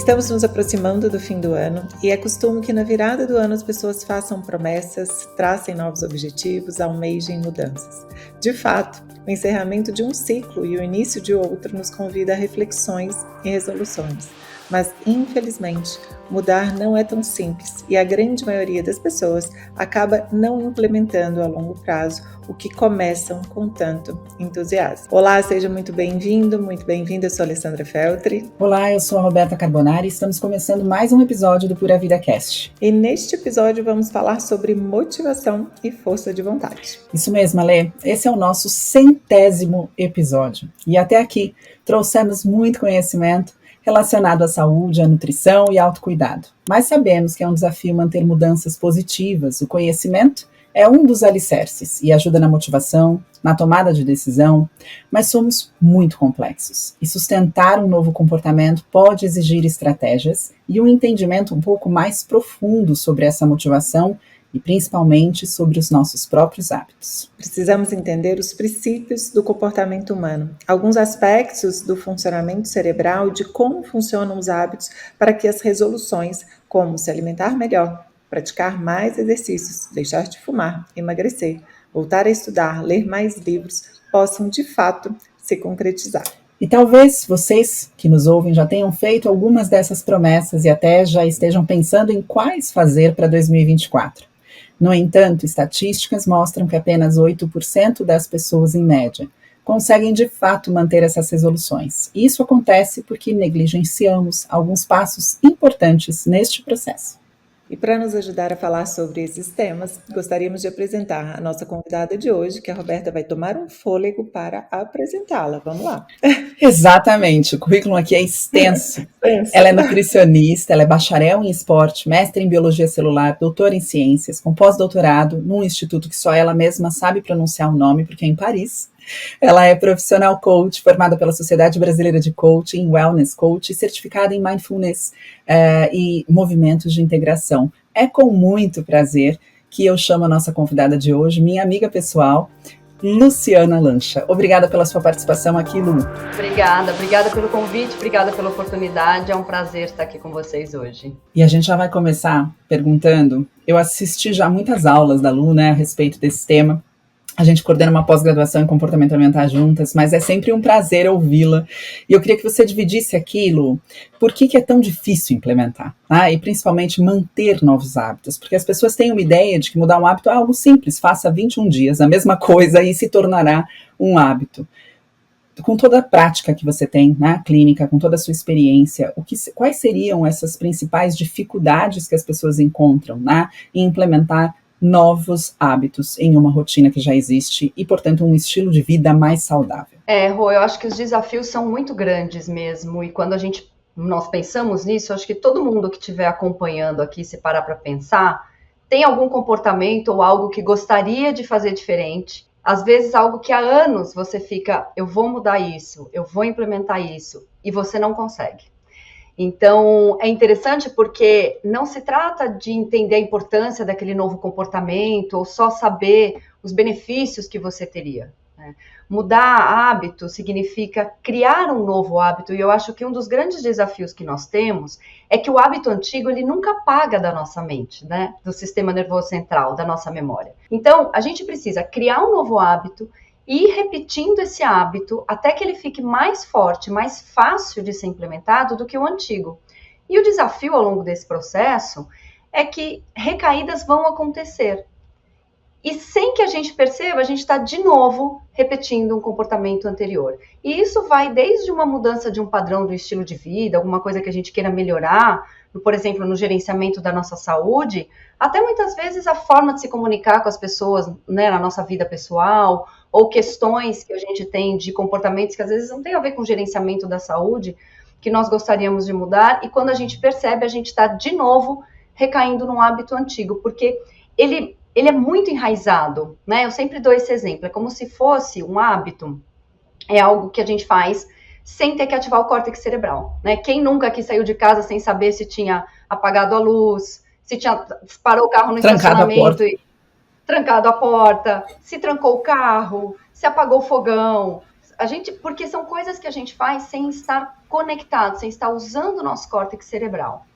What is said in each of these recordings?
Estamos nos aproximando do fim do ano e é costume que na virada do ano as pessoas façam promessas, tracem novos objetivos, almejem mudanças. De fato, o encerramento de um ciclo e o início de outro nos convida a reflexões e resoluções. Mas, infelizmente, mudar não é tão simples e a grande maioria das pessoas acaba não implementando a longo prazo o que começam com tanto entusiasmo. Olá, seja muito bem-vindo, muito bem-vinda. Eu sou a Alessandra Feltri. Olá, eu sou a Roberta Carbonari e estamos começando mais um episódio do Pura Vida Cast. E neste episódio vamos falar sobre motivação e força de vontade. Isso mesmo, Ale. Esse é o nosso 100º episódio. E até aqui trouxemos muito conhecimento relacionado à saúde, à nutrição e autocuidado. Mas sabemos que é um desafio manter mudanças positivas. O conhecimento é um dos alicerces e ajuda na motivação, na tomada de decisão, mas somos muito complexos. E sustentar um novo comportamento pode exigir estratégias e um entendimento um pouco mais profundo sobre essa motivação e principalmente sobre os nossos próprios hábitos. Precisamos entender os princípios do comportamento humano, alguns aspectos do funcionamento cerebral e de como funcionam os hábitos para que as resoluções, como se alimentar melhor, praticar mais exercícios, deixar de fumar, emagrecer, voltar a estudar, ler mais livros, possam de fato se concretizar. E talvez vocês que nos ouvem já tenham feito algumas dessas promessas e até já estejam pensando em quais fazer para 2024. No entanto, estatísticas mostram que apenas 8% das pessoas, em média, conseguem de fato manter essas resoluções. Isso acontece porque negligenciamos alguns passos importantes neste processo. E para nos ajudar a falar sobre esses temas, gostaríamos de apresentar a nossa convidada de hoje, que a Roberta vai tomar um fôlego para apresentá-la. Vamos lá. Exatamente, o currículo aqui é extenso. Ela é nutricionista, ela é bacharel em esporte, mestre em biologia celular, doutora em ciências, com pós-doutorado num instituto que só ela mesma sabe pronunciar o nome, porque é em Paris. Ela é profissional coach, formada pela Sociedade Brasileira de Coaching, Wellness Coach, e certificada em Mindfulness e movimentos de integração. É com muito prazer que eu chamo a nossa convidada de hoje, minha amiga pessoal, Luciana Lancha. Obrigada pela sua participação aqui, Lu. Obrigada pelo convite, obrigada pela oportunidade, é um prazer estar aqui com vocês hoje. E a gente já vai começar perguntando, eu assisti já muitas aulas da Lu, né, a respeito desse tema. A gente coordena uma pós-graduação em comportamento alimentar juntas, mas é sempre um prazer ouvi-la. E eu queria que você dividisse aquilo, por que é tão difícil implementar, né? E principalmente manter novos hábitos, porque as pessoas têm uma ideia de que mudar um hábito é algo simples, faça 21 dias a mesma coisa e se tornará um hábito. Com toda a prática que você tem na clínica, com toda a sua experiência, quais seriam essas principais dificuldades que as pessoas encontram, né, em implementar novos hábitos em uma rotina que já existe e, portanto, um estilo de vida mais saudável? Rô, eu acho que os desafios são muito grandes mesmo, e quando nós pensamos nisso, acho que todo mundo que estiver acompanhando aqui, se parar para pensar, tem algum comportamento ou algo que gostaria de fazer diferente, às vezes algo que há anos você fica, eu vou mudar isso, eu vou implementar isso, e você não consegue. Então, é interessante porque não se trata de entender a importância daquele novo comportamento ou só saber os benefícios que você teria, né? Mudar hábito significa criar um novo hábito, e eu acho que um dos grandes desafios que nós temos é que o hábito antigo, ele nunca apaga da nossa mente, né? Do sistema nervoso central, da nossa memória. Então, a gente precisa criar um novo hábito e ir repetindo esse hábito até que ele fique mais forte, mais fácil de ser implementado do que o antigo. E o desafio ao longo desse processo é que recaídas vão acontecer. E sem que a gente perceba, a gente está de novo repetindo um comportamento anterior. E isso vai desde uma mudança de um padrão do estilo de vida, alguma coisa que a gente queira melhorar, por exemplo, no gerenciamento da nossa saúde, até muitas vezes a forma de se comunicar com as pessoas, né, na nossa vida pessoal, ou questões que a gente tem de comportamentos que às vezes não tem a ver com o gerenciamento da saúde, que nós gostaríamos de mudar, e quando a gente percebe, a gente está de novo recaindo num hábito antigo, porque ele é muito enraizado, né? Eu sempre dou esse exemplo, é como se fosse um hábito, é algo que a gente faz sem ter que ativar o córtex cerebral, né? Quem nunca aqui saiu de casa sem saber se tinha apagado a luz, se parou o carro no estacionamento e trancado a porta, se trancou o carro, se apagou o fogão, Porque são coisas que a gente faz sem estar conectado, sem estar usando o nosso córtex cerebral.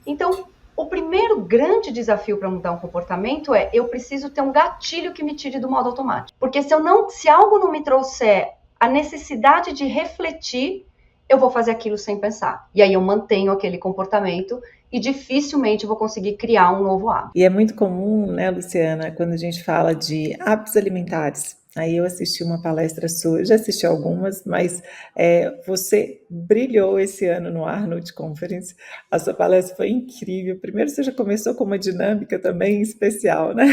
Então, o primeiro grande desafio para mudar um comportamento é eu preciso ter um gatilho que me tire do modo automático. Porque se algo não me trouxer a necessidade de refletir, eu vou fazer aquilo sem pensar. E aí eu mantenho aquele comportamento e dificilmente vou conseguir criar um novo hábito. E é muito comum, né, Luciana, quando a gente fala de hábitos alimentares. Aí eu assisti uma palestra sua, já assisti algumas, mas você brilhou esse ano no Arnold Conference. A sua palestra foi incrível. Primeiro, você já começou com uma dinâmica também especial, né?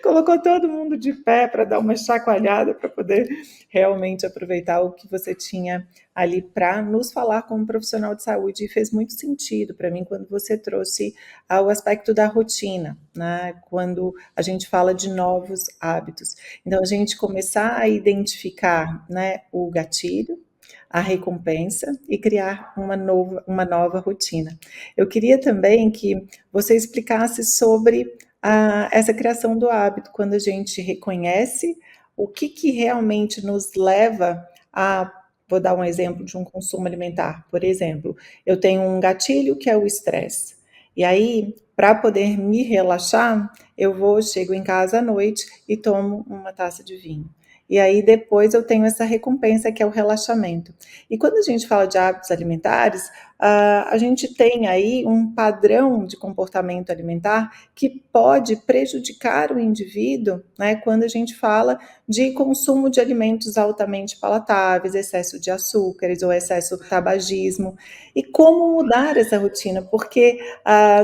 Colocou todo mundo de pé para dar uma chacoalhada, para poder realmente aproveitar o que você tinha ali para nos falar como profissional de saúde. E fez muito sentido para mim quando você trouxe o aspecto da rotina, né? Quando a gente fala de novos hábitos. Então, a gente começar a identificar, né, o gatilho, a recompensa e criar uma nova rotina. Eu queria também que você explicasse sobre essa criação do hábito, quando a gente reconhece o que realmente nos leva a, vou dar um exemplo de um consumo alimentar, por exemplo, eu tenho um gatilho que é o estresse, e aí, para poder me relaxar, chego em casa à noite e tomo uma taça de vinho. E aí depois eu tenho essa recompensa que é o relaxamento. E quando a gente fala de hábitos alimentares, a gente tem aí um padrão de comportamento alimentar que pode prejudicar o indivíduo, né, quando a gente fala de consumo de alimentos altamente palatáveis, excesso de açúcares ou excesso de tabagismo. E como mudar essa rotina? Porque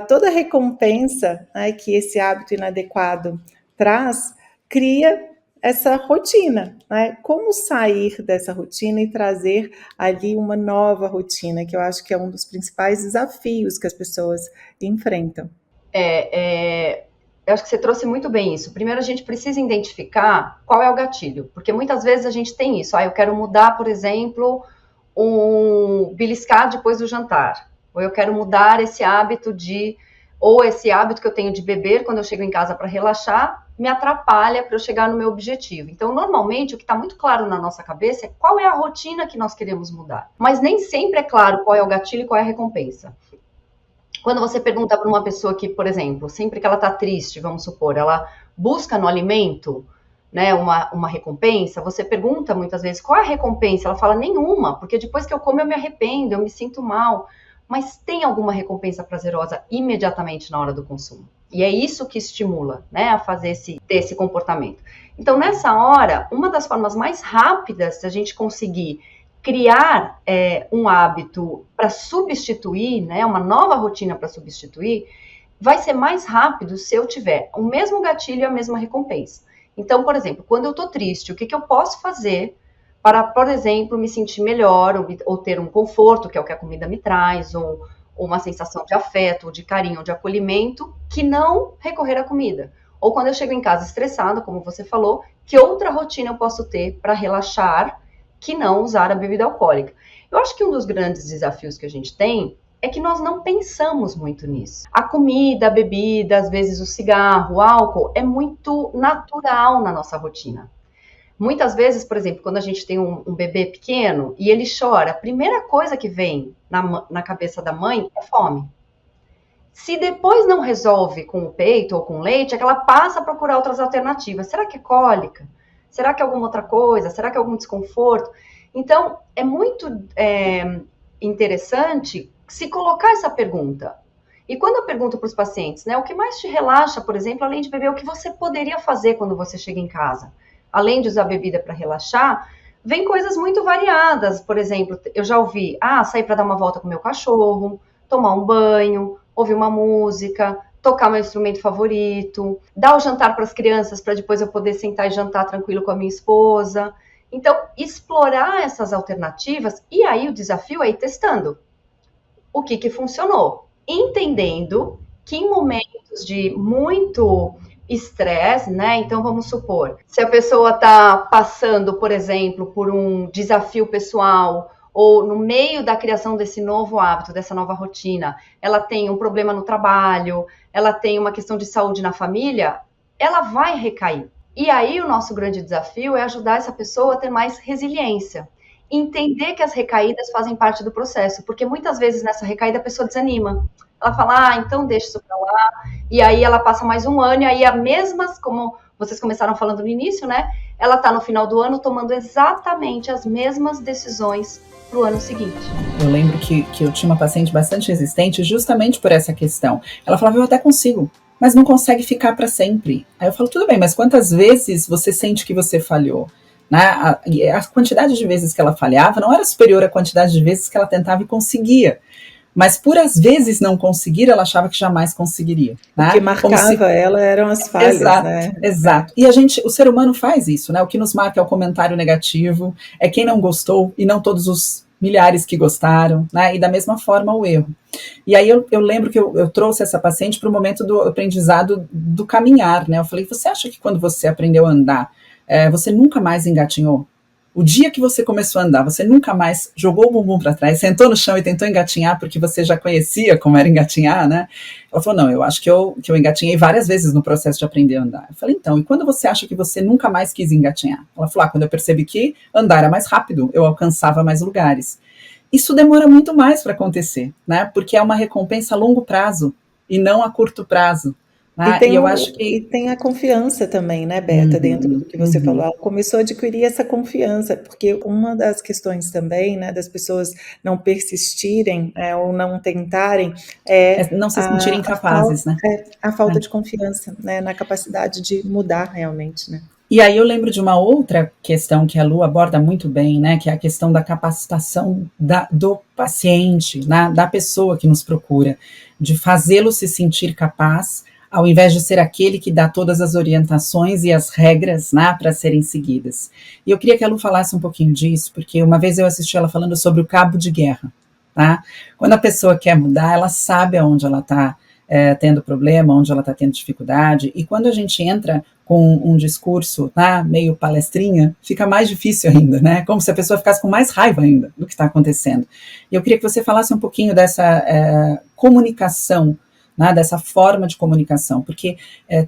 toda recompensa, né, que esse hábito inadequado traz, cria essa rotina, né? Como sair dessa rotina e trazer ali uma nova rotina, que eu acho que é um dos principais desafios que as pessoas enfrentam. Eu acho que você trouxe muito bem isso. Primeiro, a gente precisa identificar qual é o gatilho, porque muitas vezes a gente tem isso. Eu quero mudar, por exemplo, um beliscar depois do jantar, ou eu quero mudar esse hábito que eu tenho de beber quando eu chego em casa para relaxar, me atrapalha para eu chegar no meu objetivo. Então, normalmente, o que está muito claro na nossa cabeça é qual é a rotina que nós queremos mudar. Mas nem sempre é claro qual é o gatilho e qual é a recompensa. Quando você pergunta para uma pessoa que, por exemplo, sempre que ela está triste, vamos supor, ela busca no alimento, né, uma recompensa, você pergunta muitas vezes qual é a recompensa? Ela fala nenhuma, porque depois que eu como eu me arrependo, eu me sinto mal. Mas tem alguma recompensa prazerosa imediatamente na hora do consumo. E é isso que estimula, né, a fazer esse comportamento. Então, nessa hora, uma das formas mais rápidas de a gente conseguir criar um hábito para substituir, né, uma nova rotina para substituir, vai ser mais rápido se eu tiver o mesmo gatilho e a mesma recompensa. Então, por exemplo, quando eu estou triste, o que eu posso fazer para, por exemplo, me sentir melhor ou ter um conforto, que é o que a comida me traz, ou uma sensação de afeto, ou de carinho, ou de acolhimento, que não recorrer à comida. Ou quando eu chego em casa estressada, como você falou, que outra rotina eu posso ter para relaxar, que não usar a bebida alcoólica. Eu acho que um dos grandes desafios que a gente tem é que nós não pensamos muito nisso. A comida, a bebida, às vezes o cigarro, o álcool, é muito natural na nossa rotina. Muitas vezes, por exemplo, quando a gente tem um bebê pequeno e ele chora, a primeira coisa que vem na cabeça da mãe é fome. Se depois não resolve com o peito ou com o leite, é que ela passa a procurar outras alternativas. Será que é cólica? Será que é alguma outra coisa? Será que é algum desconforto? Então, é muito interessante se colocar essa pergunta. E quando eu pergunto para os pacientes, né, o que mais te relaxa, por exemplo, além de beber, o que você poderia fazer quando você chega em casa? Além de usar bebida para relaxar, vem coisas muito variadas. Por exemplo, eu já ouvi, sair para dar uma volta com meu cachorro, tomar um banho, ouvir uma música, tocar meu instrumento favorito, dar o jantar para as crianças para depois eu poder sentar e jantar tranquilo com a minha esposa. Então, explorar essas alternativas e aí o desafio é ir testando o que funcionou, entendendo que em momentos de muito estresse, né? Então, vamos supor, se a pessoa está passando, por exemplo, por um desafio pessoal ou no meio da criação desse novo hábito, dessa nova rotina, ela tem um problema no trabalho, ela tem uma questão de saúde na família, ela vai recair. E aí o nosso grande desafio é ajudar essa pessoa a ter mais resiliência. Entender que as recaídas fazem parte do processo, porque muitas vezes nessa recaída a pessoa desanima. Ela fala, então deixa isso pra lá, e aí ela passa mais um ano, e aí as mesmas, como vocês começaram falando no início, né? Ela tá no final do ano tomando exatamente as mesmas decisões pro ano seguinte. Eu lembro que eu tinha uma paciente bastante resistente justamente por essa questão. Ela falava, eu até consigo, mas não consegue ficar para sempre. Aí eu falo, tudo bem, mas quantas vezes você sente que você falhou? Né? A quantidade de vezes que ela falhava não era superior à quantidade de vezes que ela tentava e conseguia. Mas por às vezes não conseguir, ela achava que jamais conseguiria. Né? O que marcava ela eram as falhas, exato, né? Exato. E o ser humano faz isso, né? O que nos marca é o comentário negativo, é quem não gostou e não todos os milhares que gostaram, né? E da mesma forma o erro. E aí eu lembro que eu trouxe essa paciente para o momento do aprendizado do caminhar, né? Eu falei, você acha que quando você aprendeu a andar, você nunca mais engatinhou? O dia que você começou a andar, você nunca mais jogou o bumbum para trás, sentou no chão e tentou engatinhar porque você já conhecia como era engatinhar, né? Ela falou, não, eu acho que eu engatinhei várias vezes no processo de aprender a andar. Eu falei, então, e quando você acha que você nunca mais quis engatinhar? Ela falou, quando eu percebi que andar era mais rápido, eu alcançava mais lugares. Isso demora muito mais para acontecer, né? Porque é uma recompensa a longo prazo e não a curto prazo. E eu acho que... E tem a confiança também, né, Beta, dentro do que você falou. Ela começou a adquirir essa confiança, porque uma das questões também, né, das pessoas não persistirem ou não tentarem não se sentirem capazes, né? A falta de confiança, né, na capacidade de mudar realmente, né? E aí eu lembro de uma outra questão que a Lu aborda muito bem, né, que é a questão da capacitação do paciente, né, da pessoa que nos procura, de fazê-lo se sentir capaz, ao invés de ser aquele que dá todas as orientações e as regras, né, para serem seguidas. E eu queria que a Lu falasse um pouquinho disso, porque uma vez eu assisti ela falando sobre o cabo de guerra. Tá? Quando a pessoa quer mudar, ela sabe aonde ela está tendo problema, onde ela está tendo dificuldade, e quando a gente entra com um discurso meio palestrinha, fica mais difícil ainda, né? Como se a pessoa ficasse com mais raiva ainda do que está acontecendo. E eu queria que você falasse um pouquinho dessa comunicação, né, dessa forma de comunicação, porque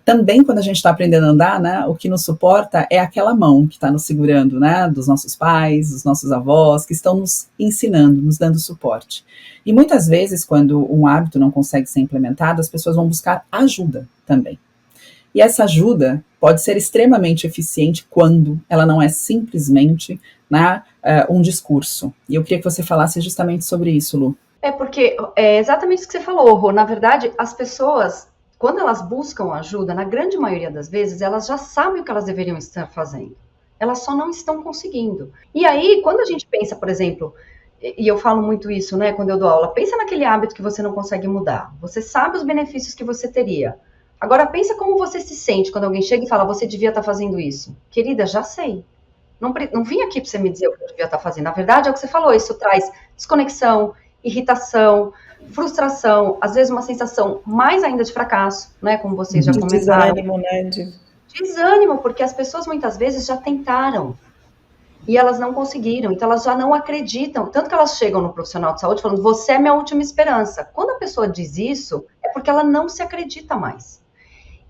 também quando a gente está aprendendo a andar, né, o que nos suporta é aquela mão que está nos segurando, né, dos nossos pais, dos nossos avós, que estão nos ensinando, nos dando suporte. E muitas vezes, quando um hábito não consegue ser implementado, as pessoas vão buscar ajuda também. E essa ajuda pode ser extremamente eficiente quando ela não é simplesmente um discurso. E eu queria que você falasse justamente sobre isso, Lu. Porque é exatamente o que você falou, Rô. Na verdade, as pessoas, quando elas buscam ajuda, na grande maioria das vezes, elas já sabem o que elas deveriam estar fazendo. Elas só não estão conseguindo. E aí, quando a gente pensa, por exemplo, e eu falo muito isso, né, quando eu dou aula, pensa naquele hábito que você não consegue mudar. Você sabe os benefícios que você teria. Agora, pensa como você se sente quando alguém chega e fala, você devia estar fazendo isso. Querida, já sei. Não vim aqui para você me dizer o que eu devia estar fazendo. Na verdade, é o que você falou, isso traz desconexão, irritação, frustração, às vezes uma sensação mais ainda de fracasso, né, como vocês já comentaram. Desânimo, né? Desânimo, porque as pessoas muitas vezes já tentaram e elas não conseguiram, então elas já não acreditam, tanto que elas chegam no profissional de saúde falando, você é minha última esperança. Quando a pessoa diz isso, é porque ela não se acredita mais.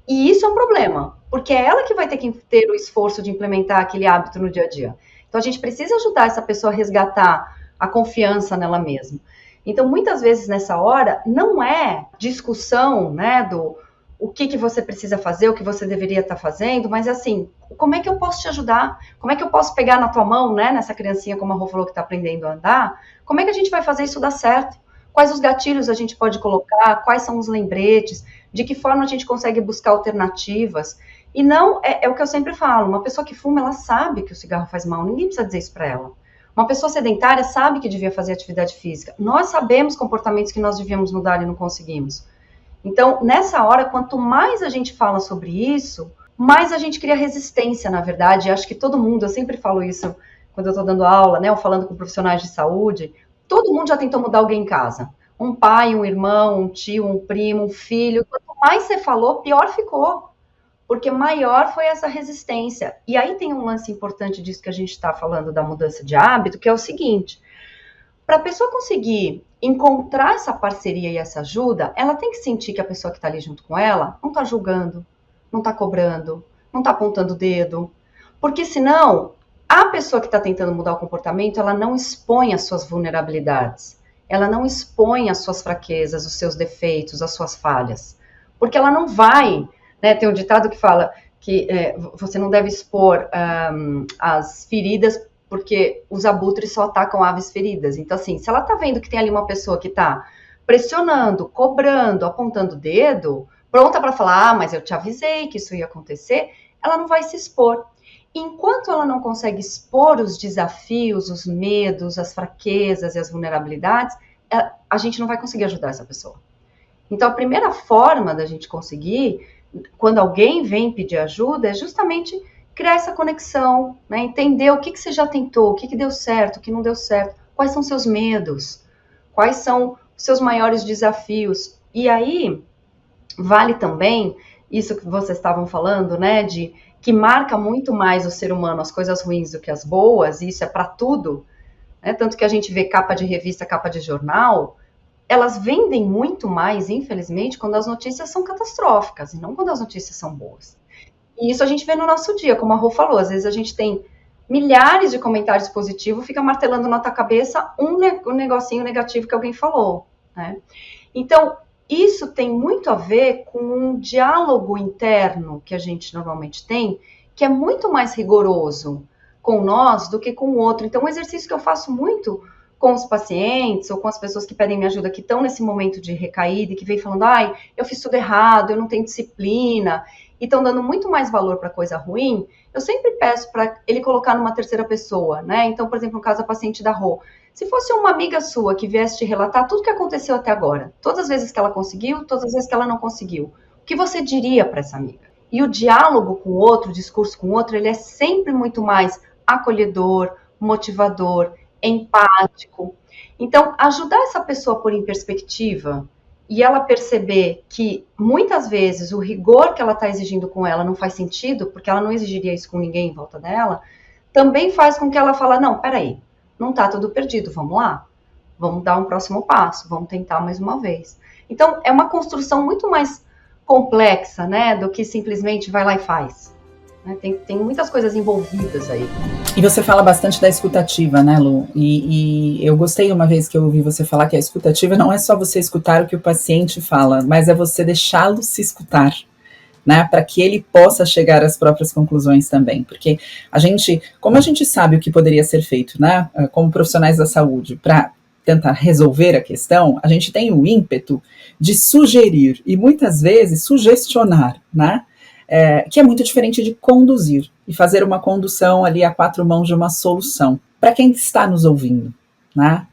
E isso é um problema, porque é ela que vai ter que ter o esforço de implementar aquele hábito no dia a dia. Então a gente precisa ajudar essa pessoa a resgatar a confiança nela mesma. Então, muitas vezes nessa hora, não é discussão, né, do o que você precisa fazer, o que você deveria estar fazendo, mas assim, como é que eu posso te ajudar? Como é que eu posso pegar na tua mão, né, nessa criancinha, como a Rô falou, que está aprendendo a andar? Como é que a gente vai fazer isso dar certo? Quais os gatilhos a gente pode colocar? Quais são os lembretes? De que forma a gente consegue buscar alternativas? E não, é o que eu sempre falo, uma pessoa que fuma, ela sabe que o cigarro faz mal, ninguém precisa dizer isso para ela. Uma pessoa sedentária sabe que devia fazer atividade física. Nós sabemos comportamentos que nós devíamos mudar e não conseguimos. Então, nessa hora, quanto mais a gente fala sobre isso, mais a gente cria resistência, na verdade. Acho que todo mundo, eu sempre falo isso quando eu estou dando aula, né, ou falando com profissionais de saúde, todo mundo já tentou mudar alguém em casa. Um pai, um irmão, um tio, um primo, um filho. Quanto mais você falou, pior ficou. Porque maior foi essa resistência. E aí tem um lance importante disso que a gente está falando da mudança de hábito, que é o seguinte, para a pessoa conseguir encontrar essa parceria e essa ajuda, ela tem que sentir que a pessoa que está ali junto com ela não está julgando, não está cobrando, não está apontando o dedo. Porque senão, a pessoa que está tentando mudar o comportamento, ela não expõe as suas vulnerabilidades. Ela não expõe as suas fraquezas, os seus defeitos, as suas falhas. Porque ela não vai, né? Tem um ditado que fala que você não deve expor as feridas, porque os abutres só atacam aves feridas. Então, assim, se ela está vendo que tem ali uma pessoa que está pressionando, cobrando, apontando o dedo, pronta para falar, mas eu te avisei que isso ia acontecer, ela não vai se expor. Enquanto ela não consegue expor os desafios, os medos, as fraquezas e as vulnerabilidades, a gente não vai conseguir ajudar essa pessoa. Então, a primeira forma da gente conseguir, quando alguém vem pedir ajuda, é justamente criar essa conexão, né? Entender o que você já tentou, o que deu certo, o que não deu certo, quais são seus medos, quais são os seus maiores desafios. E aí, vale também isso que vocês estavam falando, né, de que marca muito mais o ser humano as coisas ruins do que as boas, e isso é para tudo, né? Tanto que a gente vê capa de revista, capa de jornal, elas vendem muito mais, infelizmente, quando as notícias são catastróficas, e não quando as notícias são boas. E isso a gente vê no nosso dia, como a Rô falou, às vezes a gente tem milhares de comentários positivos, fica martelando na tua cabeça um negocinho negativo que alguém falou, né? Então, isso tem muito a ver com um diálogo interno que a gente normalmente tem, que é muito mais rigoroso com nós do que com o outro. Então, um exercício que eu faço muito com os pacientes ou com as pessoas que pedem minha ajuda, que estão nesse momento de recaída e que vem falando, ai, eu fiz tudo errado, eu não tenho disciplina, e estão dando muito mais valor para coisa ruim, eu sempre peço para ele colocar numa terceira pessoa, né? Então, por exemplo, no caso da paciente da Rô, se fosse uma amiga sua que viesse te relatar tudo que aconteceu até agora, todas as vezes que ela conseguiu, todas as vezes que ela não conseguiu, o que você diria para essa amiga? E o diálogo com o outro, o discurso com o outro, ele é sempre muito mais acolhedor, motivador, empático. Então, ajudar essa pessoa a pôr em perspectiva e ela perceber que muitas vezes o rigor que ela está exigindo com ela não faz sentido, porque ela não exigiria isso com ninguém em volta dela, também faz com que ela fale, não, peraí, não está tudo perdido, vamos lá, vamos dar um próximo passo, vamos tentar mais uma vez. Então, é uma construção muito mais complexa, né, do que simplesmente vai lá e faz. Tem muitas coisas envolvidas aí. E você fala bastante da escutativa, né, Lu? E eu gostei uma vez que eu ouvi você falar que a escutativa não é só você escutar o que o paciente fala, mas é você deixá-lo se escutar, né, para que ele possa chegar às próprias conclusões também, porque como a gente sabe o que poderia ser feito, né, como profissionais da saúde, para tentar resolver a questão, a gente tem o ímpeto de sugerir e muitas vezes sugestionar, né, que é muito diferente de conduzir e fazer uma condução ali a quatro mãos de uma solução. Para quem está nos ouvindo, né,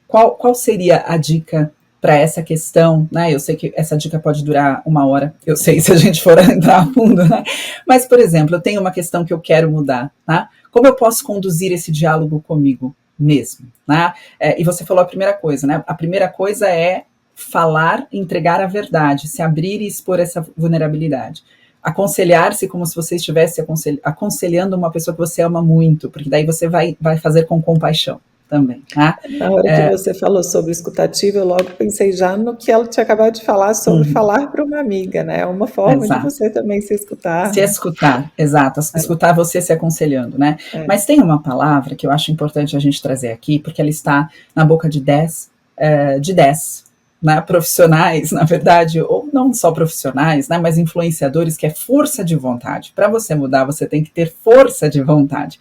qual seria a dica para essa questão, né? Eu sei que essa dica pode durar 1 hora, eu sei se a gente for entrar a fundo, né? Mas, por exemplo, eu tenho uma questão que eu quero mudar, né? Como eu posso conduzir esse diálogo comigo mesmo, né? E você falou a primeira coisa, né? A primeira coisa é falar, entregar a verdade, se abrir e expor essa vulnerabilidade. Aconselhar-se como se você estivesse aconselhando uma pessoa que você ama muito, porque daí você vai fazer com compaixão também, tá? Na hora que você falou sobre escutativa, eu logo pensei já no que ela tinha acabado de falar sobre falar para uma amiga, né? É uma forma de você também se escutar. Se escutar, exato. Escutar você se aconselhando, né? Mas tem uma palavra que eu acho importante a gente trazer aqui, porque ela está na boca de 10 né, profissionais, na verdade, ou não só profissionais, né, mas influenciadores, que é força de vontade. Para você mudar, você tem que ter força de vontade.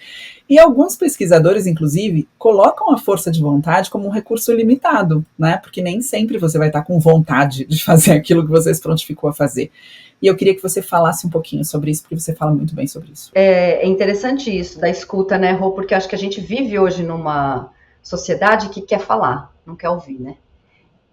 E alguns pesquisadores, inclusive, colocam a força de vontade como um recurso limitado, né, porque nem sempre você vai estar com vontade de fazer aquilo que você se prontificou a fazer. E eu queria que você falasse um pouquinho sobre isso, porque você fala muito bem sobre isso. É interessante isso da escuta, né, Rô, porque acho que a gente vive hoje numa sociedade que quer falar, não quer ouvir, né?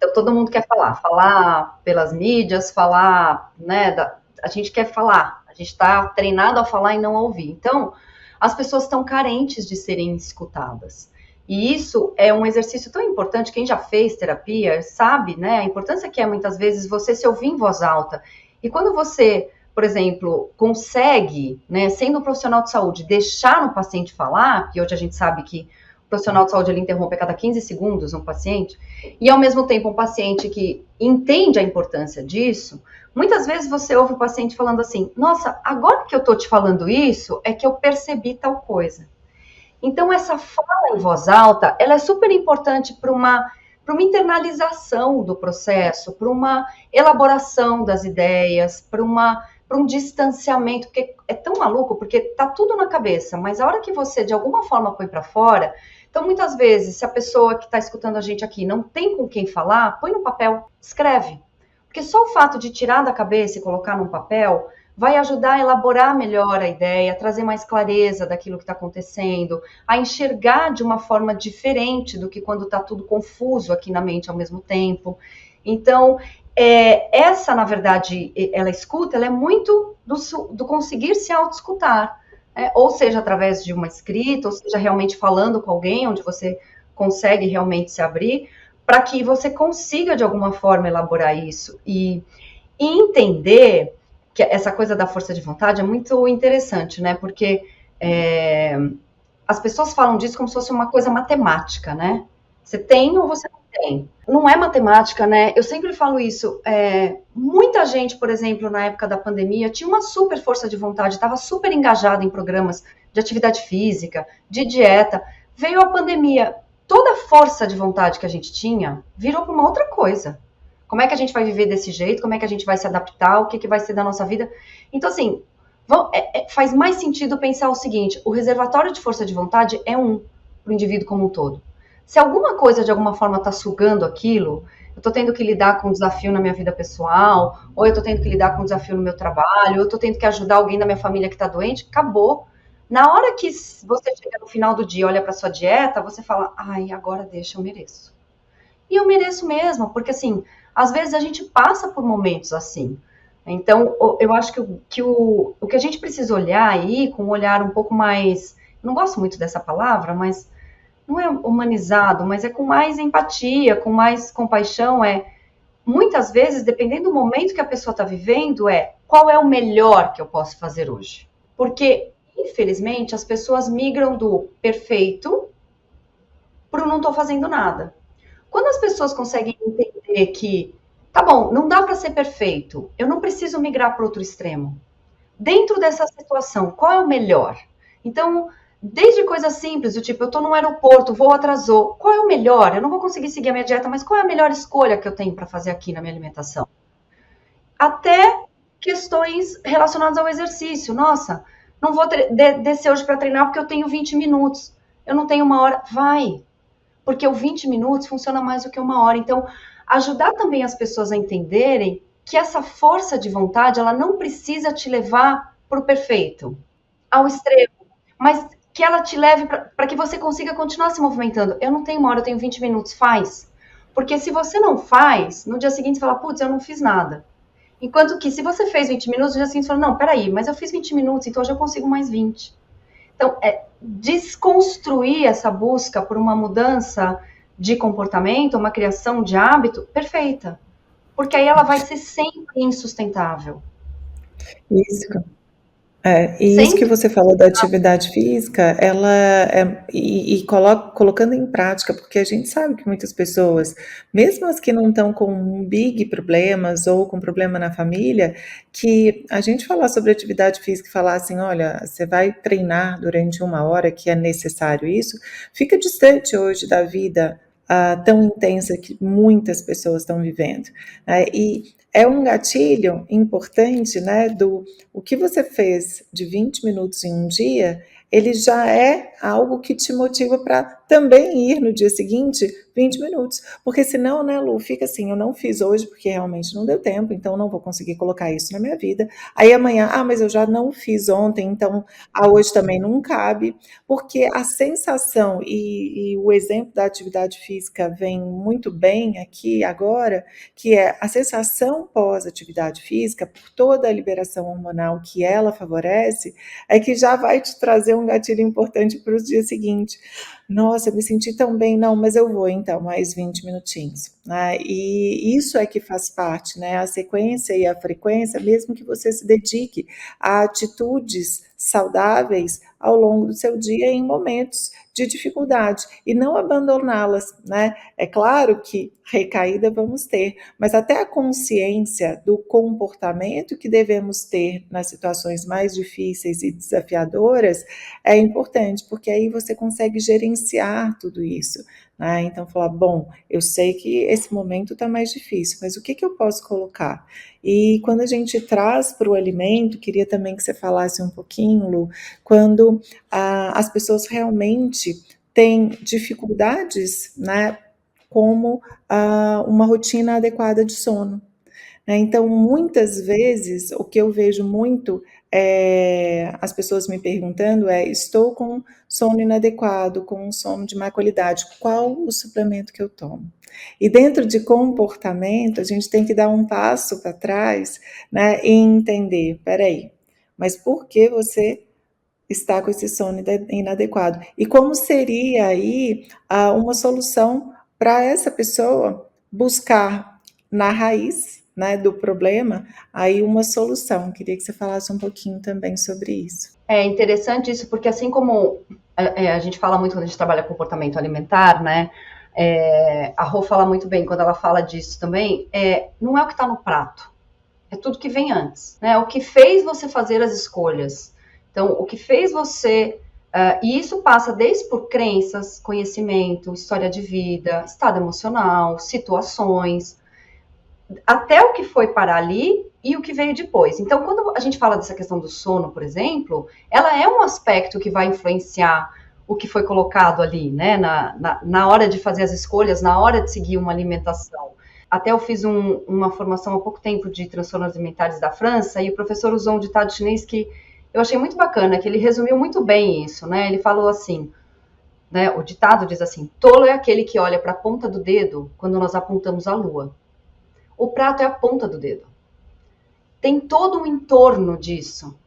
Então, todo mundo quer falar pelas mídias, falar, né, a gente quer falar, a gente está treinado a falar e não a ouvir. Então, as pessoas estão carentes de serem escutadas. E isso é um exercício tão importante, quem já fez terapia sabe, né, a importância que é muitas vezes você se ouvir em voz alta. E quando você, por exemplo, consegue, né, sendo um profissional de saúde, deixar o paciente falar, que hoje a gente sabe que o profissional de saúde ele interrompe a cada 15 segundos um paciente, e ao mesmo tempo um paciente que entende a importância disso, muitas vezes você ouve o paciente falando assim, nossa, agora que eu tô te falando isso, é que eu percebi tal coisa. Então, essa fala em voz alta, ela é super importante para uma internalização do processo, para uma elaboração das ideias, para um distanciamento, porque é tão maluco, porque tá tudo na cabeça, mas a hora que você, de alguma forma, põe para fora, então, muitas vezes, se a pessoa que está escutando a gente aqui não tem com quem falar, põe no papel, escreve. Porque só o fato de tirar da cabeça e colocar num papel vai ajudar a elaborar melhor a ideia, a trazer mais clareza daquilo que está acontecendo, a enxergar de uma forma diferente do que quando está tudo confuso aqui na mente ao mesmo tempo. Então, essa, na verdade, ela escuta, ela é muito do conseguir se auto-escutar, ou seja, através de uma escrita, ou seja, realmente falando com alguém, onde você consegue realmente se abrir, para que você consiga, de alguma forma, elaborar isso e entender que essa coisa da força de vontade é muito interessante, né? Porque as pessoas falam disso como se fosse uma coisa matemática, né? Você tem ou você não tem. Não é matemática, né? Eu sempre falo isso. Muita gente, por exemplo, na época da pandemia, tinha uma super força de vontade, estava super engajada em programas de atividade física, de dieta. Veio a pandemia, toda a força de vontade que a gente tinha virou para uma outra coisa. Como é que a gente vai viver desse jeito? Como é que a gente vai se adaptar? O que vai ser da nossa vida? Então, assim, faz mais sentido pensar o seguinte, o reservatório de força de vontade é para o indivíduo como um todo. Se alguma coisa, de alguma forma, está sugando aquilo, eu estou tendo que lidar com um desafio na minha vida pessoal, ou eu estou tendo que lidar com um desafio no meu trabalho, ou eu estou tendo que ajudar alguém da minha família que está doente, acabou. Na hora que você chega no final do dia, olha para sua dieta, você fala, ai, agora deixa, eu mereço. E eu mereço mesmo, porque assim, às vezes a gente passa por momentos assim. Então, eu acho que o que a gente precisa olhar aí, com um olhar um pouco mais, não gosto muito dessa palavra, mas não é humanizado, mas é com mais empatia, com mais compaixão, muitas vezes, dependendo do momento que a pessoa está vivendo, qual é o melhor que eu posso fazer hoje? Porque, infelizmente, as pessoas migram do perfeito para o não estou fazendo nada. Quando as pessoas conseguem entender que, tá bom, não dá para ser perfeito, eu não preciso migrar para outro extremo. Dentro dessa situação, qual é o melhor? Então, desde coisas simples, do tipo, eu estou no aeroporto, o voo atrasou, qual é o melhor? Eu não vou conseguir seguir a minha dieta, mas qual é a melhor escolha que eu tenho para fazer aqui na minha alimentação? Até questões relacionadas ao exercício. Nossa, não vou descer hoje para treinar porque eu tenho 20 minutos. Eu não tenho uma hora. Vai! Porque o 20 minutos funciona mais do que uma hora. Então, ajudar também as pessoas a entenderem que essa força de vontade, ela não precisa te levar para o perfeito, ao extremo, mas que ela te leve para que você consiga continuar se movimentando. Eu não tenho uma hora, eu tenho 20 minutos, faz. Porque se você não faz, no dia seguinte você fala, putz, eu não fiz nada. Enquanto que se você fez 20 minutos, no dia seguinte você fala, não, peraí, mas eu fiz 20 minutos, então hoje eu consigo mais 20. Então, desconstruir essa busca por uma mudança de comportamento, uma criação de hábito perfeita. Porque aí ela vai ser sempre insustentável. Isso. E isso que você falou da atividade física, ela colocando em prática, porque a gente sabe que muitas pessoas, mesmo as que não estão com big problemas ou com problema na família, que a gente falar sobre atividade física e falar assim, olha, você vai treinar durante 1 hora, que é necessário isso, fica distante hoje da vida tão intensa que muitas pessoas estão vivendo. E é um gatilho importante, né, o que você fez de 20 minutos em um dia, ele já é algo que te motiva para também ir no dia seguinte 20 minutos. Porque senão, né, Lu, fica assim, eu não fiz hoje porque realmente não deu tempo, então não vou conseguir colocar isso na minha vida. Aí amanhã, mas eu já não fiz ontem, então hoje também não cabe. Porque a sensação e o exemplo da atividade física vem muito bem aqui agora, que é a sensação pós-atividade física, por toda a liberação hormonal que ela favorece, é que já vai te trazer um gatilho importante para os dias seguintes. Nossa, eu me senti tão bem, não, mas eu vou então, mais 20 minutinhos. E isso é que faz parte, né? A sequência e a frequência, mesmo que você se dedique a atitudes saudáveis ao longo do seu dia em momentos de dificuldade e não abandoná-las, né? É claro que recaída vamos ter, mas até a consciência do comportamento que devemos ter nas situações mais difíceis e desafiadoras é importante, porque aí você consegue gerenciar tudo isso, né? Então falar, bom, eu sei que esse momento está mais difícil, mas o que eu posso colocar? E quando a gente traz para o alimento, queria também que você falasse um pouquinho, Lu, quando as pessoas realmente têm dificuldades, né, como uma rotina adequada de sono. Então, muitas vezes, o que eu vejo muito as pessoas me perguntando estou com sono inadequado, com um sono de má qualidade, qual o suplemento que eu tomo? E dentro de comportamento, a gente tem que dar um passo para trás, né, e entender, peraí, mas por que você está com esse sono inadequado? E como seria aí uma solução para essa pessoa buscar na raiz, né, do problema, aí uma solução. Queria que você falasse um pouquinho também sobre isso. É interessante isso, porque assim como a gente fala muito quando a gente trabalha comportamento alimentar, né, a Rô fala muito bem quando ela fala disso também, não é o que está no prato, é tudo que vem antes, né, o que fez você fazer as escolhas. Então, o que fez você... e isso passa desde por crenças, conhecimento, história de vida, estado emocional, situações, até o que foi parar ali e o que veio depois. Então, quando a gente fala dessa questão do sono, por exemplo, ela é um aspecto que vai influenciar o que foi colocado ali, né, na hora de fazer as escolhas, na hora de seguir uma alimentação. Até eu fiz uma formação há pouco tempo de transtornos alimentares da França, e o professor usou um ditado chinês que eu achei muito bacana, que ele resumiu muito bem isso, né? Ele falou assim, né, o ditado diz assim, tolo é aquele que olha para a ponta do dedo quando nós apontamos a lua. O prato é a ponta do dedo. Tem todo um entorno disso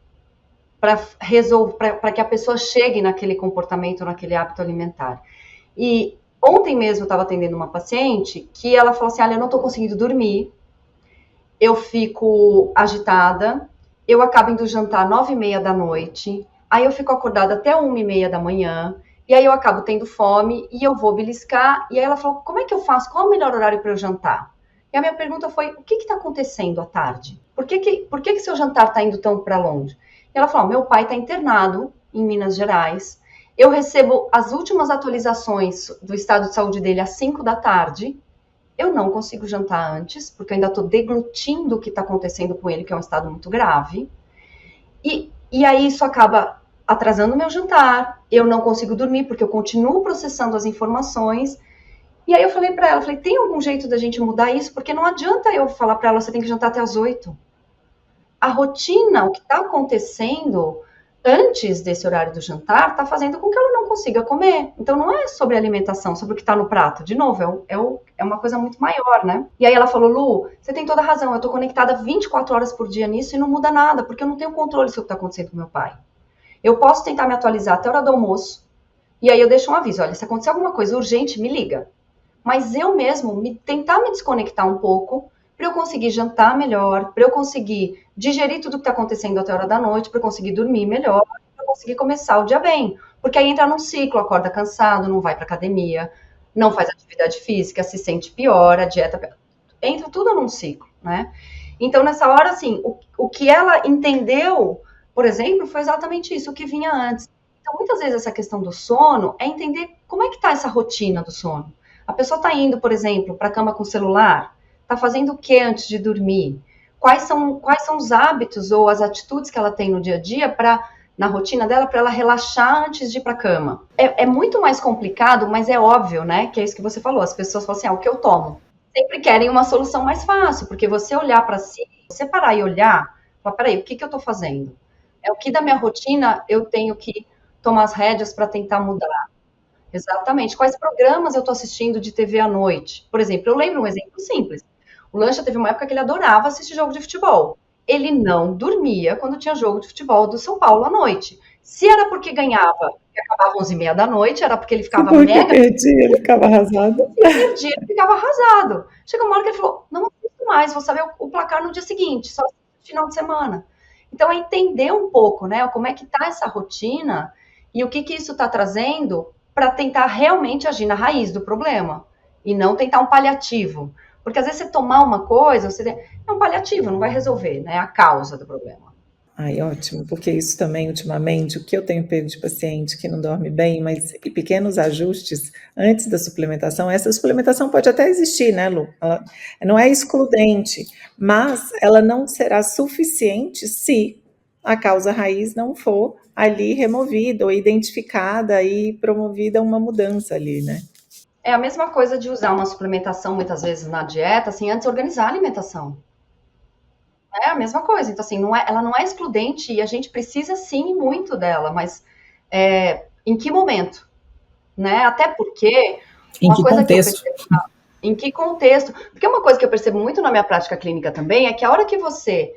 para resolver, para que a pessoa chegue naquele comportamento, naquele hábito alimentar. E ontem mesmo eu estava atendendo uma paciente que ela falou assim, olha, eu não estou conseguindo dormir, eu fico agitada, eu acabo indo jantar 9h30 da noite, aí eu fico acordada até 1h30 da manhã, e aí eu acabo tendo fome, e eu vou beliscar, e aí ela falou, como é que eu faço? Qual é o melhor horário para eu jantar? E a minha pergunta foi, o que está acontecendo à tarde? Por que seu jantar está indo tão para longe? E ela falou, meu pai está internado em Minas Gerais, eu recebo as últimas atualizações do estado de saúde dele às 5 da tarde, eu não consigo jantar antes, porque eu ainda estou deglutindo o que está acontecendo com ele, que é um estado muito grave. E aí isso acaba atrasando o meu jantar, eu não consigo dormir, porque eu continuo processando as informações. E aí eu falei para ela, tem algum jeito da gente mudar isso? Porque não adianta eu falar para ela, você tem que jantar até as 8. A rotina, o que está acontecendo antes desse horário do jantar, está fazendo com que ela não consiga comer. Então não é sobre alimentação, sobre o que está no prato. De novo, é uma coisa muito maior, né? E aí ela falou, Lu, você tem toda a razão, eu estou conectada 24 horas por dia nisso e não muda nada, porque eu não tenho controle sobre o que está acontecendo com meu pai. Eu posso tentar me atualizar até a hora do almoço, e aí eu deixo um aviso, olha, se acontecer alguma coisa urgente, me liga. Mas eu mesmo tentar me desconectar um pouco, para eu conseguir jantar melhor, para eu conseguir digerir tudo que está acontecendo até a hora da noite, para eu conseguir dormir melhor, para eu conseguir começar o dia bem. Porque aí entra num ciclo, acorda cansado, não vai para academia, não faz atividade física, se sente pior, a dieta... Entra tudo num ciclo, né? Então, nessa hora, assim, o que ela entendeu, por exemplo, foi exatamente isso, o que vinha antes. Então, muitas vezes, essa questão do sono é entender como é que está essa rotina do sono. A pessoa está indo, por exemplo, para a cama com o celular, está fazendo o que antes de dormir? Quais são os hábitos ou as atitudes que ela tem no dia a dia na rotina dela para ela relaxar antes de ir para a cama? É muito mais complicado, mas é óbvio, né? Que é isso que você falou. As pessoas falam assim, o que eu tomo? Sempre querem uma solução mais fácil, porque você olhar para si, você parar e olhar, falar, peraí, o que eu estou fazendo? É o que da minha rotina eu tenho que tomar as rédeas para tentar mudar. Exatamente. Quais programas eu estou assistindo de TV à noite? Por exemplo, eu lembro um exemplo simples. O Lancha teve uma época que ele adorava assistir jogo de futebol. Ele não dormia quando tinha jogo de futebol do São Paulo à noite. Se era porque ganhava e acabava 11h30 da noite, era porque ele ficava mega... perdia, ele ficava arrasado. Perdia, ele ficava arrasado. Chegou uma hora que ele falou, não assisto mais, vou saber o placar no dia seguinte, só no final de semana. Então, é entender um pouco, né, como é que está essa rotina e o que isso está trazendo para tentar realmente agir na raiz do problema e não tentar um paliativo. Porque às vezes você tomar uma coisa, é um paliativo, não vai resolver, né, a causa do problema. Ai, ótimo, porque isso também, ultimamente, o que eu tenho pego de paciente que não dorme bem, mas e pequenos ajustes antes da suplementação, essa suplementação pode até existir, né, Lu? Ela não é excludente, mas ela não será suficiente se a causa raiz não for ali removida ou identificada e promovida uma mudança ali, né? É a mesma coisa de usar uma suplementação, muitas vezes, na dieta, assim, antes de organizar a alimentação. É a mesma coisa. Então, assim, ela não é excludente e a gente precisa, sim, muito dela, mas em que momento? Né? Até porque Em que contexto? Em que contexto? Porque uma coisa que eu percebo muito na minha prática clínica também é que a hora que você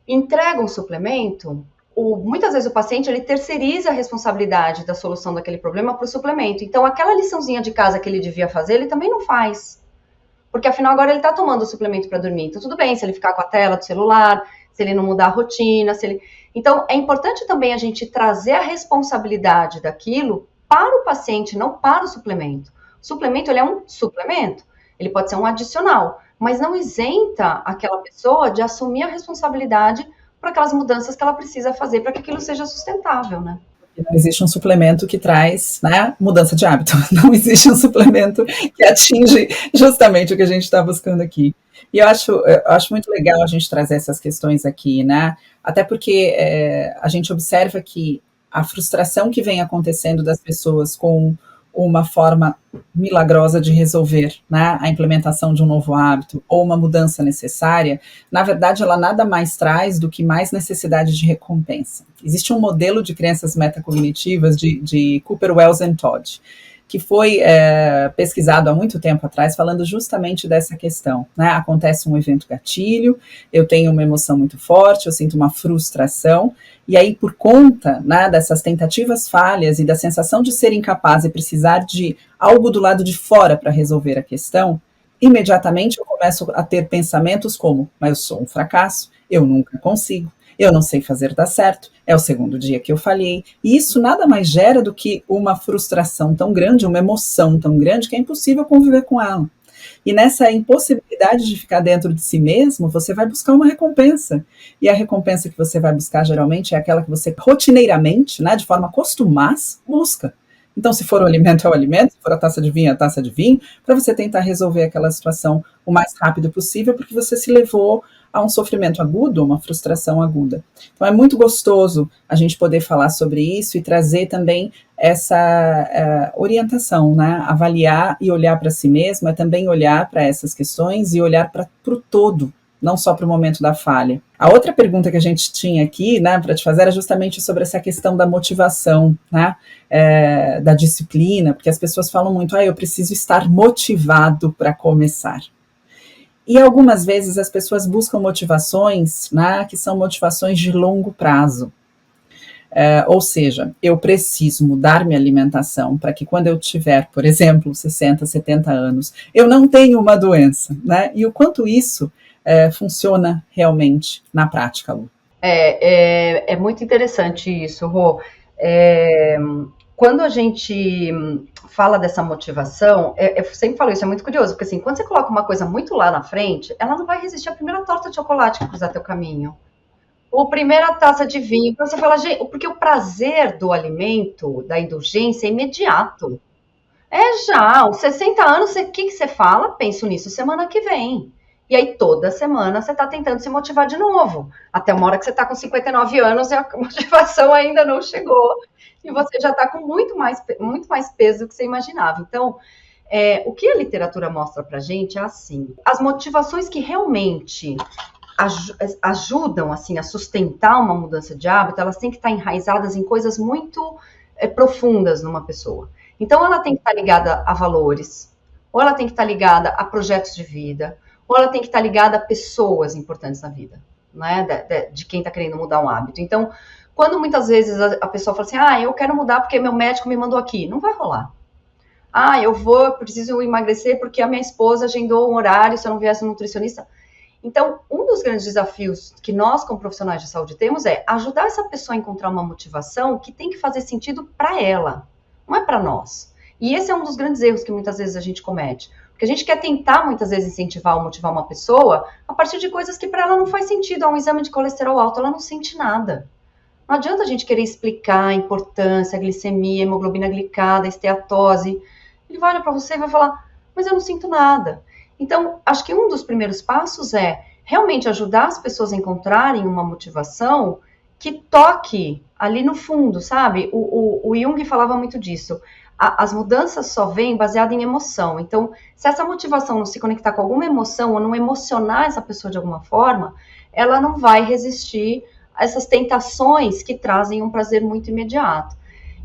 entrega um suplemento, muitas vezes o paciente ele terceiriza a responsabilidade da solução daquele problema para o suplemento. Então, aquela liçãozinha de casa que ele devia fazer, ele também não faz. Porque afinal agora ele está tomando o suplemento para dormir. Então tudo bem se ele ficar com a tela do celular, se ele não mudar a rotina, Então é importante também a gente trazer a responsabilidade daquilo para o paciente, não para o suplemento. O suplemento, ele é um suplemento, ele pode ser um adicional, mas não isenta aquela pessoa de assumir a responsabilidade por aquelas mudanças que ela precisa fazer para que aquilo seja sustentável, né? Não existe um suplemento que traz, né, mudança de hábito. Não existe um suplemento que atinge justamente o que a gente está buscando aqui. E eu acho muito legal a gente trazer essas questões aqui, né? Até porque a gente observa que a frustração que vem acontecendo das pessoas com uma forma milagrosa de resolver, né, a implementação de um novo hábito ou uma mudança necessária, na verdade ela nada mais traz do que mais necessidade de recompensa. Existe um modelo de crenças metacognitivas de Cooper, Wells and Todd, que foi pesquisado há muito tempo atrás, falando justamente dessa questão, né? Acontece um evento gatilho, eu tenho uma emoção muito forte, eu sinto uma frustração, e aí por conta, né, dessas tentativas falhas e da sensação de ser incapaz e precisar de algo do lado de fora para resolver a questão, imediatamente eu começo a ter pensamentos como, mas eu sou um fracasso, eu nunca consigo, eu não sei fazer dar certo, é o segundo dia que eu falhei, e isso nada mais gera do que uma frustração tão grande, uma emoção tão grande, que é impossível conviver com ela. E nessa impossibilidade de ficar dentro de si mesmo, você vai buscar uma recompensa. E a recompensa que você vai buscar, geralmente, é aquela que você rotineiramente, né, de forma costumaz, busca. Então, se for o alimento, é o alimento, se for a taça de vinho, é a taça de vinho, para você tentar resolver aquela situação o mais rápido possível, porque você se levou a um sofrimento agudo, uma frustração aguda. Então é muito gostoso a gente poder falar sobre isso e trazer também essa orientação, né? Avaliar e olhar para si mesmo é também olhar para essas questões e olhar para o todo, não só para o momento da falha. A outra pergunta que a gente tinha aqui, né, para te fazer era justamente sobre essa questão da motivação, né, da disciplina, porque as pessoas falam muito, eu preciso estar motivado para começar. E algumas vezes as pessoas buscam motivações, né, que são motivações de longo prazo. Ou seja, eu preciso mudar minha alimentação para que quando eu tiver, por exemplo, 60, 70 anos, eu não tenha uma doença, né? E o quanto isso funciona realmente na prática, Lu? É muito interessante isso, Rô. Quando a gente fala dessa motivação, eu sempre falo isso, é muito curioso, porque assim, quando você coloca uma coisa muito lá na frente, ela não vai resistir à primeira torta de chocolate que cruzar teu caminho. Ou primeira taça de vinho, você fala, gente, porque o prazer do alimento, da indulgência, é imediato. É já, aos 60 anos, o que você fala? Penso nisso semana que vem. E aí, toda semana, você está tentando se motivar de novo. Até uma hora que você está com 59 anos e a motivação ainda não chegou. E você já está com muito mais peso do que você imaginava. Então, o que a literatura mostra pra gente é assim, as motivações que realmente ajudam assim, a sustentar uma mudança de hábito, elas têm que estar enraizadas em coisas muito profundas numa pessoa. Então, ela tem que estar ligada a valores, ou ela tem que estar ligada a projetos de vida, ou ela tem que estar ligada a pessoas importantes na vida, né, de quem está querendo mudar um hábito. Então, quando muitas vezes a pessoa fala assim, eu quero mudar porque meu médico me mandou aqui, não vai rolar. Eu preciso emagrecer porque a minha esposa agendou um horário, se eu não viesse um nutricionista. Então, um dos grandes desafios que nós, como profissionais de saúde, temos é ajudar essa pessoa a encontrar uma motivação que tem que fazer sentido para ela, não é para nós. E esse é um dos grandes erros que muitas vezes a gente comete. Porque a gente quer tentar, muitas vezes, incentivar ou motivar uma pessoa a partir de coisas que para ela não faz sentido. Um exame de colesterol alto, ela não sente nada. Não adianta a gente querer explicar a importância, a glicemia, a hemoglobina glicada, a esteatose. Ele vai olhar para você e vai falar, mas eu não sinto nada. Então, acho que um dos primeiros passos é realmente ajudar as pessoas a encontrarem uma motivação que toque ali no fundo, sabe? O Jung falava muito disso. As mudanças só vêm baseadas em emoção. Então, se essa motivação não se conectar com alguma emoção ou não emocionar essa pessoa de alguma forma, ela não vai resistir a essas tentações que trazem um prazer muito imediato.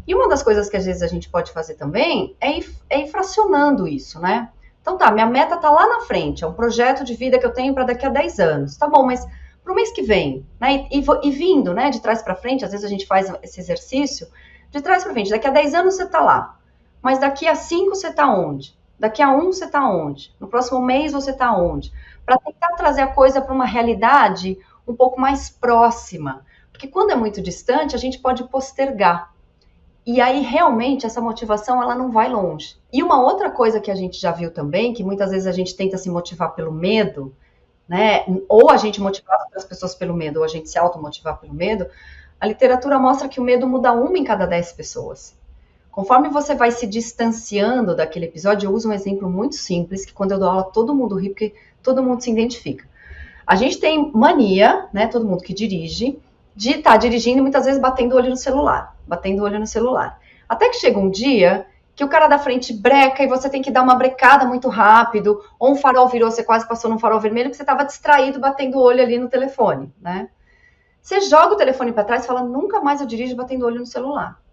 E uma das coisas que às vezes a gente pode fazer também é ir fracionando isso, né? Então tá, minha meta tá lá na frente, é um projeto de vida que eu tenho para daqui a 10 anos. Tá bom, mas pro mês que vem, né? E vindo, né, de trás para frente, às vezes a gente faz esse exercício, de trás para frente, daqui a 10 anos você tá lá. Mas daqui a 5 você tá onde? Daqui a 1 você tá onde? No próximo mês você tá onde? Para tentar trazer a coisa para uma realidade um pouco mais próxima. Porque quando é muito distante, a gente pode postergar. E aí, realmente, essa motivação, ela não vai longe. E uma outra coisa que a gente já viu também, que muitas vezes a gente tenta se motivar pelo medo, né? Ou a gente motivar as pessoas pelo medo, ou a gente se automotivar pelo medo, a literatura mostra que o medo muda 1 em cada 10 pessoas. Conforme você vai se distanciando daquele episódio, eu uso um exemplo muito simples, que quando eu dou aula, todo mundo ri, porque todo mundo se identifica. A gente tem mania, né, todo mundo que dirige, de estar dirigindo e muitas vezes batendo o olho no celular. Até que chega um dia que o cara da frente breca e você tem que dar uma brecada muito rápido, ou um farol virou, você quase passou num farol vermelho, porque você estava distraído batendo o olho ali no telefone, né? Você joga o telefone para trás e fala, nunca mais eu dirijo batendo o olho no celular.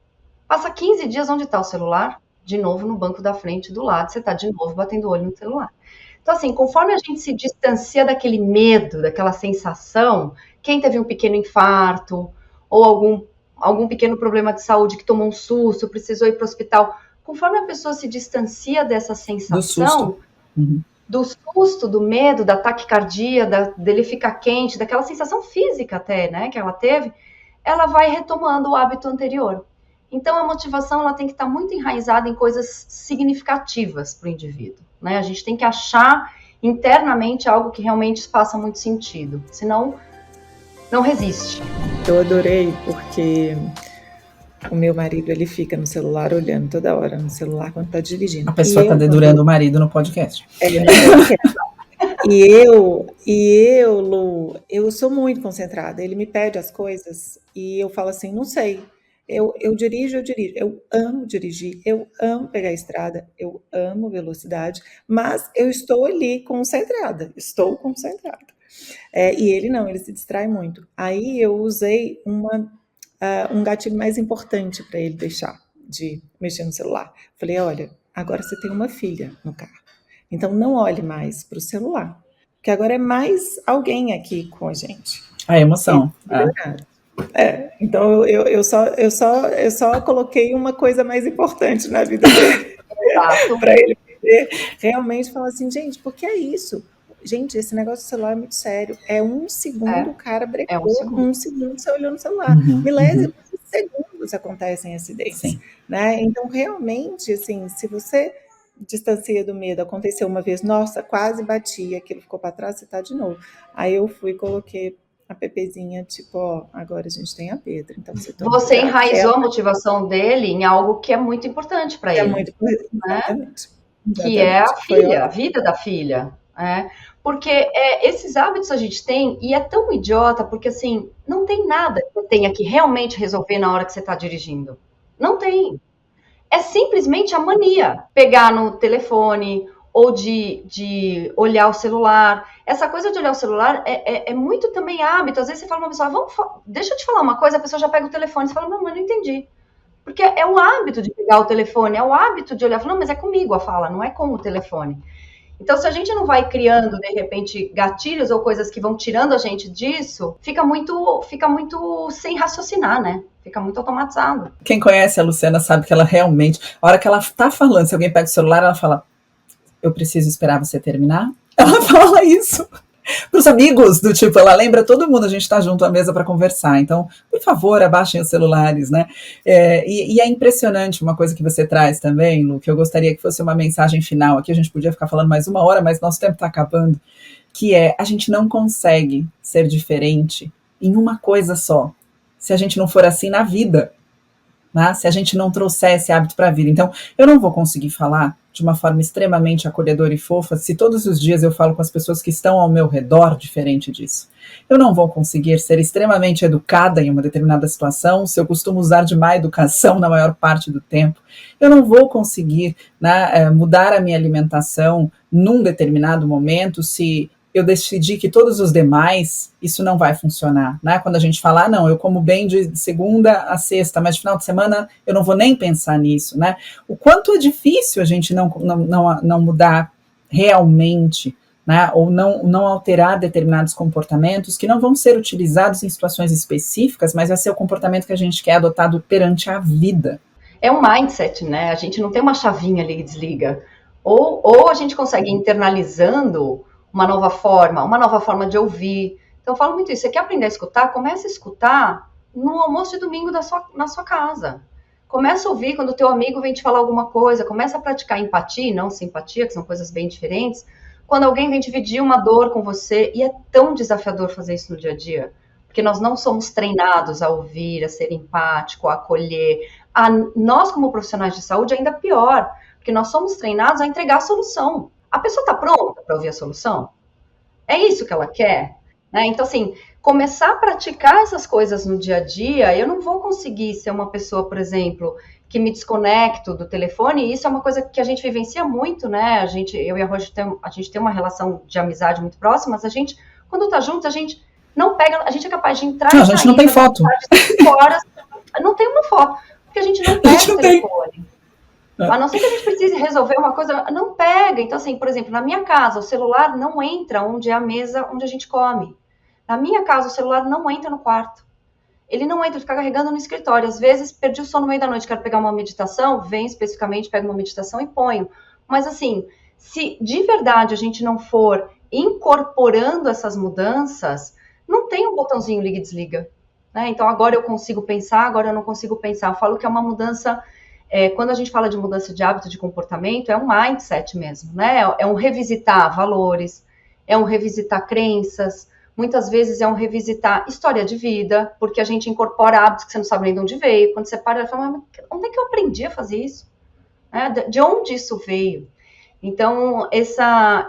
Passa 15 dias, onde está o celular? De novo no banco da frente do lado, você está de novo batendo o olho no celular. Então, assim, conforme a gente se distancia daquele medo, daquela sensação, quem teve um pequeno infarto, ou algum pequeno problema de saúde que tomou um susto, precisou ir para o hospital, conforme a pessoa se distancia dessa sensação, do susto, do medo, da taquicardia, dele ficar quente, daquela sensação física até, né, que ela teve, ela vai retomando o hábito anterior. Então, a motivação ela tem que estar muito enraizada em coisas significativas para o indivíduo, né? A gente tem que achar internamente algo que realmente faça muito sentido, senão não resiste. Eu adorei porque o meu marido, ele fica no celular olhando toda hora no celular quando está dirigindo. A pessoa está dedurando o marido no podcast. Lu, eu sou muito concentrada. Ele me pede as coisas e eu falo assim, não sei. Eu dirijo. Eu amo dirigir, eu amo pegar a estrada, eu amo velocidade, mas eu estou ali concentrada, e ele não, ele se distrai muito. Aí eu usei um gatilho mais importante para ele deixar de mexer no celular. Falei, olha, agora você tem uma filha no carro, então não olhe mais para o celular, porque agora é mais alguém aqui com a gente. A emoção. Então eu só coloquei uma coisa mais importante na vida dele para ele poder realmente falar assim, gente, porque é isso? Gente, esse negócio do celular é muito sério. É 1 segundo o cara brecou, 1 segundo você olhou no celular. Milésimos de segundos acontecem acidentes. Né? Então, realmente, assim, se você distancia do medo, aconteceu uma vez, nossa, quase bati, aquilo ficou para trás, você tá de novo. Aí eu fui e coloquei a Pepezinha, tipo, ó, agora a gente tem a Pedra. Então você enraizou a motivação dele em algo que é muito importante para ele. É muito importante, exatamente. Que é a filha, a vida da filha. Porque esses hábitos a gente tem, e é tão idiota, porque assim, não tem nada que você tenha que realmente resolver na hora que você está dirigindo. Não tem. É simplesmente a mania. Pegar no telefone, ou de olhar o celular. Essa coisa de olhar o celular é muito também hábito. Às vezes você fala uma pessoa, deixa eu te falar uma coisa, a pessoa já pega o telefone, você fala, não, mas não entendi. Porque é o hábito de pegar o telefone, é o hábito de olhar, fala, não, mas é comigo a fala, não é com o telefone. Então, se a gente não vai criando, de repente, gatilhos ou coisas que vão tirando a gente disso, fica muito sem raciocinar, né? Fica muito automatizado. Quem conhece a Luciana sabe que ela realmente, a hora que ela tá falando, se alguém pega o celular, ela fala, eu preciso esperar você terminar? Ela fala isso. Para os amigos, do tipo, ela lembra todo mundo, a gente está junto à mesa para conversar. Então, por favor, abaixem os celulares, né? E é impressionante uma coisa que você traz também, Lu, que eu gostaria que fosse uma mensagem final. Aqui a gente podia ficar falando mais 1 hora, mas nosso tempo está acabando. Que é, a gente não consegue ser diferente em uma coisa só, se a gente não for assim na vida, né? Se a gente não trouxer esse hábito para a vida. Então, eu não vou conseguir falar de uma forma extremamente acolhedora e fofa se todos os dias eu falo com as pessoas que estão ao meu redor diferente disso. Eu não vou conseguir ser extremamente educada em uma determinada situação se eu costumo usar de má educação na maior parte do tempo. Eu não vou conseguir, né, mudar a minha alimentação num determinado momento se eu decidi que todos os demais, isso não vai funcionar, né? Quando a gente fala, não, eu como bem de segunda a sexta, mas de final de semana eu não vou nem pensar nisso, né? O quanto é difícil a gente não mudar realmente, né? Ou não alterar determinados comportamentos que não vão ser utilizados em situações específicas, mas vai ser o comportamento que a gente quer adotado perante a vida. É um mindset, né? A gente não tem uma chavinha ali que desliga. Ou a gente consegue ir internalizando uma nova forma de ouvir. Então eu falo muito isso, você quer aprender a escutar? Comece a escutar no almoço de domingo na sua casa. Começa a ouvir quando o teu amigo vem te falar alguma coisa, começa a praticar empatia e não simpatia, que são coisas bem diferentes. Quando alguém vem dividir uma dor com você, e é tão desafiador fazer isso no dia a dia, porque nós não somos treinados a ouvir, a ser empático, a acolher. Nós, como profissionais de saúde, ainda pior, porque nós somos treinados a entregar a solução. A pessoa está pronta para ouvir a solução? É isso que ela quer? Né? Então, assim, começar a praticar essas coisas no dia a dia, eu não vou conseguir ser uma pessoa, por exemplo, que me desconecto do telefone, e isso é uma coisa que a gente vivencia muito, né? Eu e a Roger, a gente tem uma relação de amizade muito próxima, mas a gente, quando tá juntos, a gente não pega, a gente é capaz de entrar a gente não tem foto. 5 horas, não tem uma foto, porque a gente não pega o telefone. A não ser que a gente precise resolver uma coisa, não pega. Então, assim, por exemplo, na minha casa, o celular não entra onde é a mesa onde a gente come. Na minha casa, o celular não entra no quarto. Ele não entra, fica carregando no escritório. Às vezes, perdi o sono no meio da noite, quero pegar uma meditação, venho especificamente, pego uma meditação e ponho. Mas, assim, se de verdade a gente não for incorporando essas mudanças, não tem um botãozinho liga e desliga. Né? Então, agora eu consigo pensar, agora eu não consigo pensar. Eu falo que é uma mudança... quando a gente fala de mudança de hábito, de comportamento, é um mindset mesmo, né? É um revisitar valores, é um revisitar crenças, muitas vezes é um revisitar história de vida, porque a gente incorpora hábitos que você não sabe nem de onde veio. Quando você para e fala, onde é que eu aprendi a fazer isso? De onde isso veio? Então, essa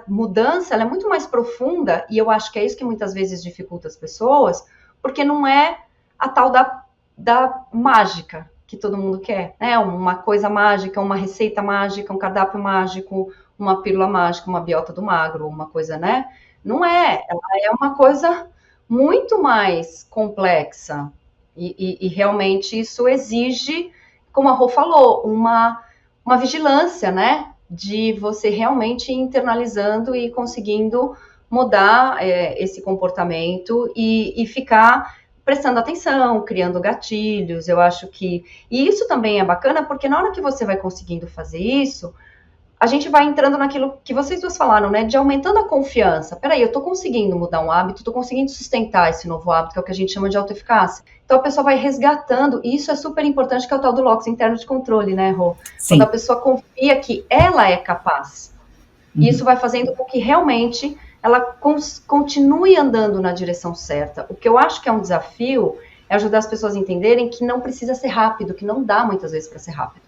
mudança, ela é muito mais profunda, e eu acho que é isso que muitas vezes dificulta as pessoas, porque não é a tal da mágica, que todo mundo quer, né? Uma coisa mágica, uma receita mágica, um cardápio mágico, uma pílula mágica, uma biota do magro, uma coisa, né? Não é, ela é uma coisa muito mais complexa e realmente isso exige, como a Rô falou, uma vigilância, né? De você realmente ir internalizando e conseguindo mudar esse comportamento e ficar prestando atenção, criando gatilhos. Eu acho que... E isso também é bacana, porque na hora que você vai conseguindo fazer isso, a gente vai entrando naquilo que vocês duas falaram, né? De aumentando a confiança. Peraí, eu tô conseguindo mudar um hábito, tô conseguindo sustentar esse novo hábito, que é o que a gente chama de autoeficácia. Então a pessoa vai resgatando, e isso é super importante, que é o tal do locus interno de controle, né, Rô? Sim. Quando a pessoa confia que ela é capaz. E isso vai fazendo com que realmente ela continue andando na direção certa. O que eu acho que é um desafio é ajudar as pessoas a entenderem que não precisa ser rápido, que não dá muitas vezes para ser rápido.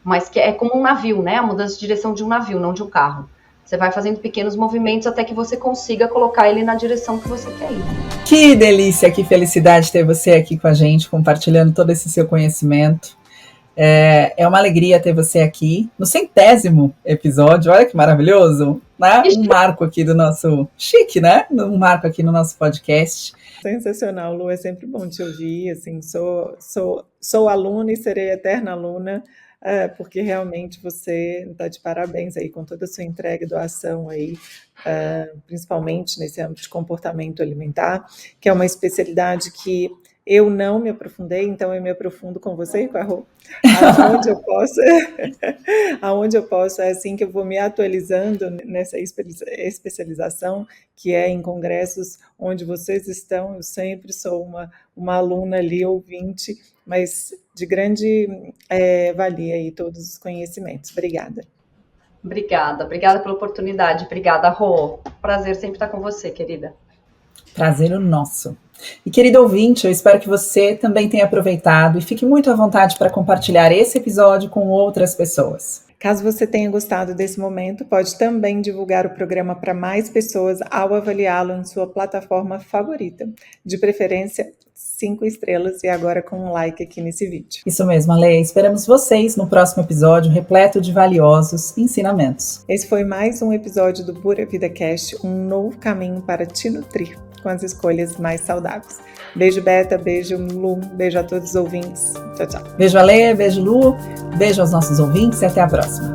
Mas que é como um navio, né? A mudança de direção de um navio, não de um carro. Você vai fazendo pequenos movimentos até que você consiga colocar ele na direção que você quer ir. Que delícia, que felicidade ter você aqui com a gente, compartilhando todo esse seu conhecimento. É uma alegria ter você aqui no 100º episódio, olha que maravilhoso, né? Um marco aqui do nosso... Chique, né? Um marco aqui no nosso podcast. Sensacional, Lu, é sempre bom te ouvir, assim, sou aluna e serei eterna aluna, porque realmente você está de parabéns aí com toda a sua entrega e doação aí, principalmente nesse âmbito de comportamento alimentar, que é uma especialidade que Eu não me aprofundei, então eu me aprofundo com você e com a Rô. Aonde eu posso, é assim que eu vou me atualizando nessa especialização, que é em congressos onde vocês estão. Eu sempre sou uma aluna ali, ouvinte, mas de grande valia aí todos os conhecimentos. Obrigada. Obrigada pela oportunidade. Obrigada, Rô. Prazer sempre estar com você, querida. Prazer o nosso. E querido ouvinte, eu espero que você também tenha aproveitado e fique muito à vontade para compartilhar esse episódio com outras pessoas. Caso você tenha gostado desse momento, pode também divulgar o programa para mais pessoas ao avaliá-lo em sua plataforma favorita. De preferência, 5 estrelas e agora com um like aqui nesse vídeo. Isso mesmo, Ale. Esperamos vocês no próximo episódio repleto de valiosos ensinamentos. Esse foi mais um episódio do Pura Vida Cast, um novo caminho para te nutrir com as escolhas mais saudáveis. Beijo, Beta, beijo, Lu, beijo a todos os ouvintes. Tchau, tchau. Beijo, Ale, beijo, Lu, beijo aos nossos ouvintes e até a próxima.